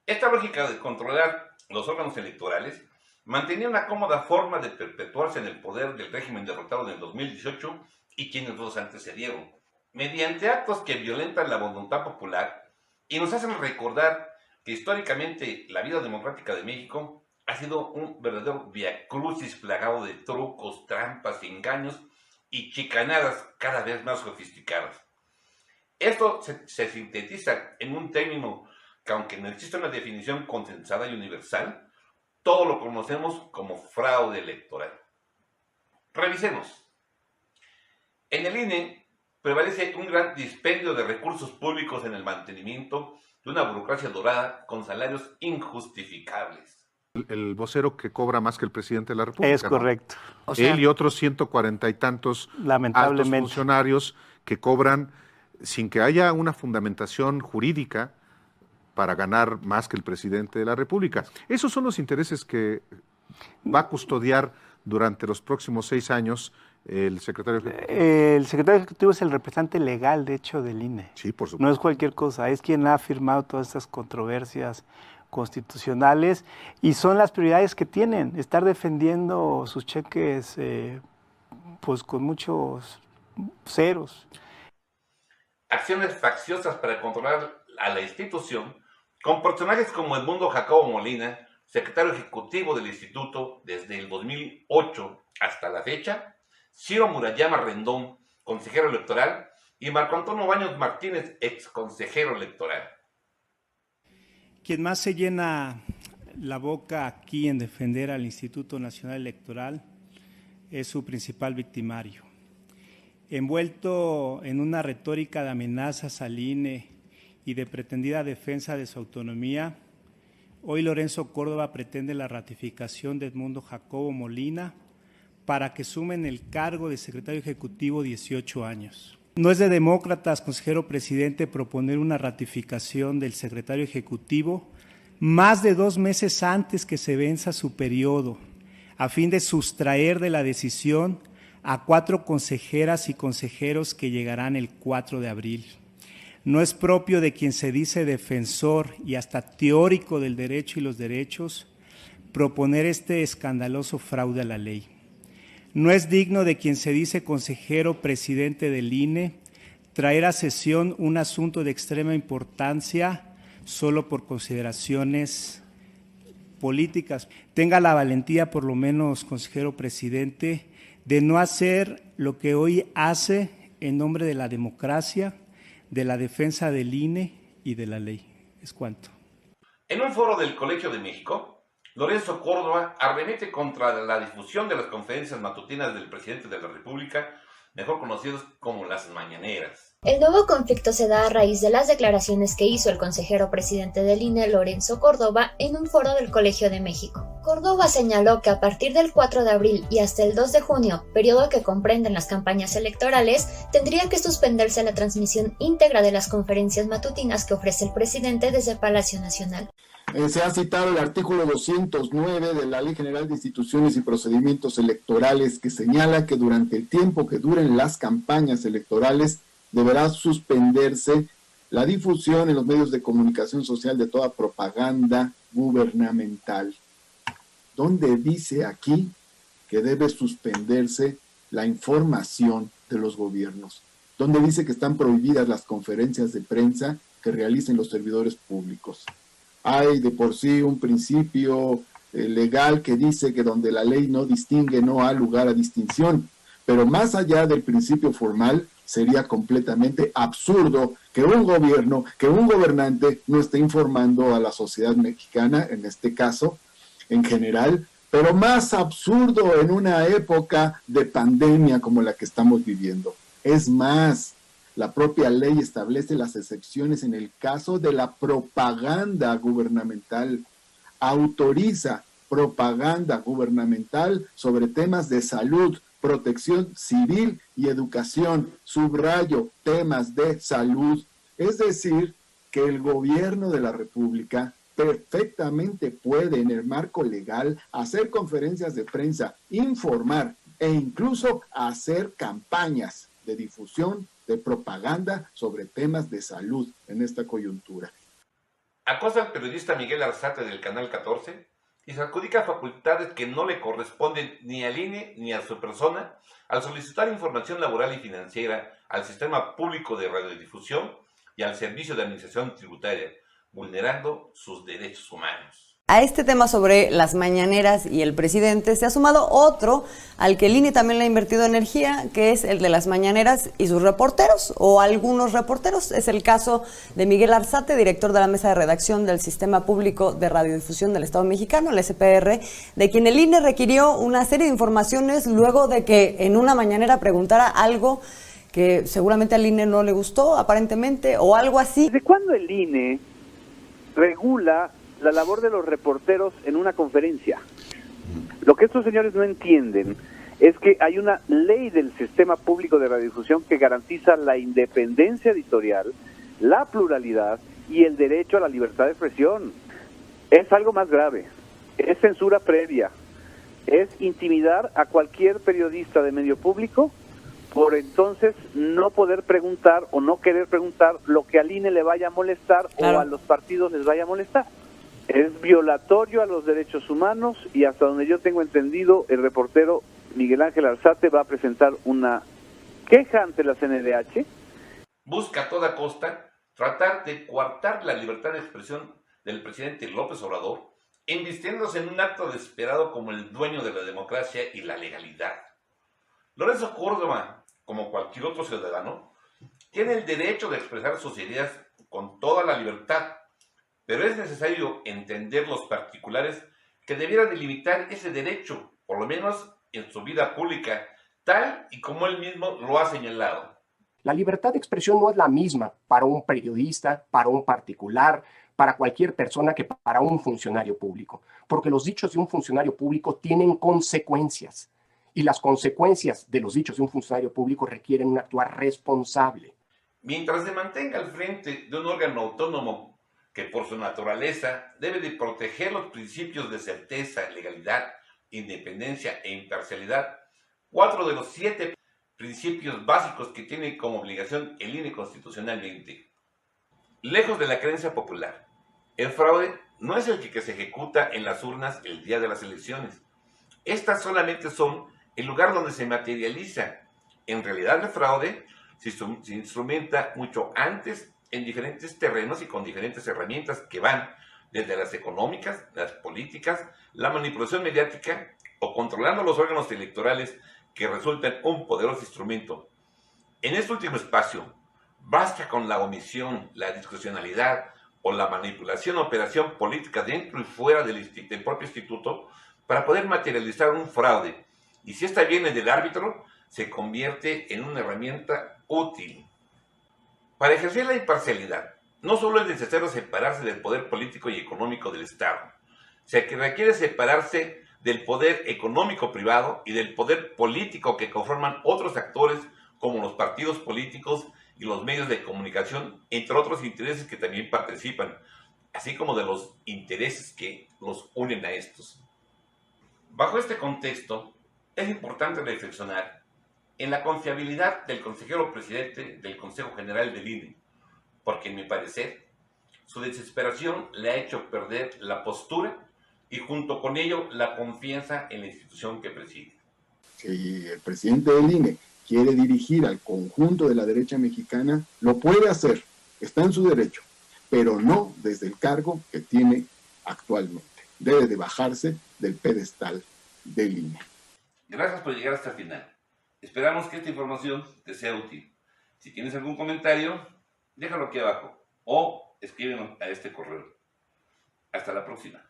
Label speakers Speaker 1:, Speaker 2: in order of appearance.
Speaker 1: Esta lógica de controlar los órganos electorales mantenía una cómoda forma de perpetuarse en el poder del régimen derrotado en el 2018 y quienes los antecedieron, mediante actos que violentan la voluntad popular y nos hacen recordar que históricamente la vida democrática de México ha sido un verdadero viacrucis plagado de trucos, trampas, engaños y chicanadas cada vez más sofisticadas. Esto se sintetiza en un término que, aunque no existe una definición consensada y universal, todo lo conocemos como fraude electoral. Revisemos. En el INE prevalece un gran dispendio de recursos públicos en el mantenimiento de una burocracia dorada con salarios injustificables.
Speaker 2: El vocero que cobra más que el presidente de la República.
Speaker 3: Es correcto.
Speaker 2: ¿No? Él y otros 140 y tantos altos funcionarios que cobran sin que haya una fundamentación jurídica para ganar más que el presidente de la República. Esos son los intereses que va a custodiar durante los próximos 6 años el secretario ejecutivo.
Speaker 3: El secretario ejecutivo es el representante legal, de hecho, del INE.
Speaker 2: Sí, por supuesto.
Speaker 3: No es cualquier cosa, es quien ha firmado todas estas controversias constitucionales y son las prioridades que tienen, estar defendiendo sus cheques pues con muchos ceros.
Speaker 1: Acciones facciosas para controlar a la institución, con personajes como Edmundo Jacobo Molina, secretario ejecutivo del instituto desde el 2008 hasta la fecha, Ciro Murayama Rendón, consejero electoral, y Marco Antonio Baños Martínez, ex consejero electoral.
Speaker 4: Quien más se llena la boca aquí en defender al Instituto Nacional Electoral es su principal victimario. Envuelto en una retórica de amenazas al INE y de pretendida defensa de su autonomía, hoy Lorenzo Córdoba pretende la ratificación de Edmundo Jacobo Molina para que sume en el cargo de secretario ejecutivo 18 años. No es de demócratas, consejero presidente, proponer una ratificación del secretario ejecutivo más de 2 meses antes que se venza su periodo, a fin de sustraer de la decisión a 4 consejeras y consejeros que llegarán el 4 de abril. No es propio de quien se dice defensor y hasta teórico del derecho y los derechos proponer este escandaloso fraude a la ley. No es digno de quien se dice consejero presidente del INE traer a sesión un asunto de extrema importancia solo por consideraciones políticas. Tenga la valentía, por lo menos, consejero presidente, de no hacer lo que hoy hace en nombre de la democracia, de la defensa del INE y de la ley. Es cuanto.
Speaker 1: En un foro del Colegio de México, Lorenzo Córdoba arremete contra la difusión de las conferencias matutinas del presidente de la República, mejor conocidos como las mañaneras.
Speaker 5: El nuevo conflicto se da a raíz de las declaraciones que hizo el consejero presidente del INE, Lorenzo Córdoba, en un foro del Colegio de México. Córdoba señaló que a partir del 4 de abril y hasta el 2 de junio, periodo que comprenden las campañas electorales, tendría que suspenderse la transmisión íntegra de las conferencias matutinas que ofrece el presidente desde Palacio Nacional.
Speaker 6: Se ha citado el artículo 209 de la Ley General de Instituciones y Procedimientos Electorales, que señala que durante el tiempo que duren las campañas electorales deberá suspenderse la difusión en los medios de comunicación social de toda propaganda gubernamental. ¿Dónde dice aquí que debe suspenderse la información de los gobiernos? ¿Dónde dice que están prohibidas las conferencias de prensa que realicen los servidores públicos? Hay de por sí un principio legal que dice que donde la ley no distingue no hay lugar a distinción, pero más allá del principio formal sería completamente absurdo que un gobierno, que un gobernante no esté informando a la sociedad mexicana, en este caso, en general, pero más absurdo en una época de pandemia como la que estamos viviendo. Es más, la propia ley establece las excepciones en el caso de la propaganda gubernamental. Autoriza propaganda gubernamental sobre temas de salud, protección civil y educación. Subrayo, temas de salud. Es decir, que el gobierno de la República perfectamente puede, en el marco legal, hacer conferencias de prensa, informar e incluso hacer campañas de difusión de propaganda sobre temas de salud en esta coyuntura.
Speaker 1: acosa al periodista Miguel Arzate del Canal 14 y se adjudica facultades que no le corresponden ni al INE ni a su persona al solicitar información laboral y financiera al Sistema Público de Radiodifusión y al Servicio de Administración Tributaria, vulnerando sus derechos humanos.
Speaker 7: A este tema sobre las mañaneras y el presidente se ha sumado otro al que el INE también le ha invertido energía, que es el de las mañaneras y sus reporteros, o algunos reporteros. Es el caso de Miguel Arzate, director de la mesa de redacción del Sistema Público de Radiodifusión del Estado Mexicano, el SPR, de quien el INE requirió una serie de informaciones luego de que en una mañanera preguntara algo que seguramente al INE no le gustó, aparentemente, o algo así.
Speaker 8: ¿Desde cuándo el INE regula la labor de los reporteros en una conferencia? Lo que estos señores no entienden es que hay una ley del Sistema Público de Radiodifusión que garantiza la independencia editorial, la pluralidad y el derecho a la libertad de expresión. Es algo más grave, es censura previa, es intimidar a cualquier periodista de medio público por entonces no poder preguntar o no querer preguntar lo que al INE le vaya a molestar, claro, o a los partidos les vaya a molestar. Es violatorio a los derechos humanos y hasta donde yo tengo entendido, el reportero Miguel Ángel Arzate va a presentar una queja ante la CNDH.
Speaker 1: Busca a toda costa tratar de coartar la libertad de expresión del presidente López Obrador, invistiéndose en un acto desesperado como el dueño de la democracia y la legalidad. Lorenzo Córdoba, como cualquier otro ciudadano, tiene el derecho de expresar sus ideas con toda la libertad, pero es necesario entender los particulares que debieran delimitar ese derecho, por lo menos en su vida pública, tal y como él mismo lo ha señalado.
Speaker 9: La libertad de expresión no es la misma para un periodista, para un particular, para cualquier persona que para un funcionario público, porque los dichos de un funcionario público tienen consecuencias y las consecuencias de los dichos de un funcionario público requieren un actuar responsable.
Speaker 1: Mientras se mantenga al frente de un órgano autónomo que por su naturaleza debe de proteger los principios de certeza, legalidad, independencia e imparcialidad, 4 de los 7 principios básicos que tiene como obligación el INE constitucionalmente. Lejos de la creencia popular, el fraude no es el que se ejecuta en las urnas el día de las elecciones. Estas solamente son el lugar donde se materializa. En realidad el fraude se instrumenta mucho antes en diferentes terrenos y con diferentes herramientas que van desde las económicas, las políticas, la manipulación mediática o controlando los órganos electorales que resultan un poderoso instrumento. En este último espacio, basta con la omisión, la discrecionalidad o la manipulación o operación política dentro y fuera del propio instituto para poder materializar un fraude. Y si esta viene del árbitro, se convierte en una herramienta útil. Para ejercer la imparcialidad, no solo es necesario separarse del poder político y económico del Estado, se requiere separarse del poder económico privado y del poder político que conforman otros actores como los partidos políticos y los medios de comunicación, entre otros intereses que también participan, así como de los intereses que los unen a estos. Bajo este contexto, es importante reflexionar en la confiabilidad del consejero presidente del Consejo General del INE, porque en mi parecer, su desesperación le ha hecho perder la postura y junto con ello la confianza en la institución que preside.
Speaker 6: Si el presidente del INE quiere dirigir al conjunto de la derecha mexicana, lo puede hacer, está en su derecho, pero no desde el cargo que tiene actualmente. Debe de bajarse del pedestal del INE.
Speaker 1: Gracias por llegar hasta el final. Esperamos que esta información te sea útil. Si tienes algún comentario, déjalo aquí abajo o escríbenos a este correo. Hasta la próxima.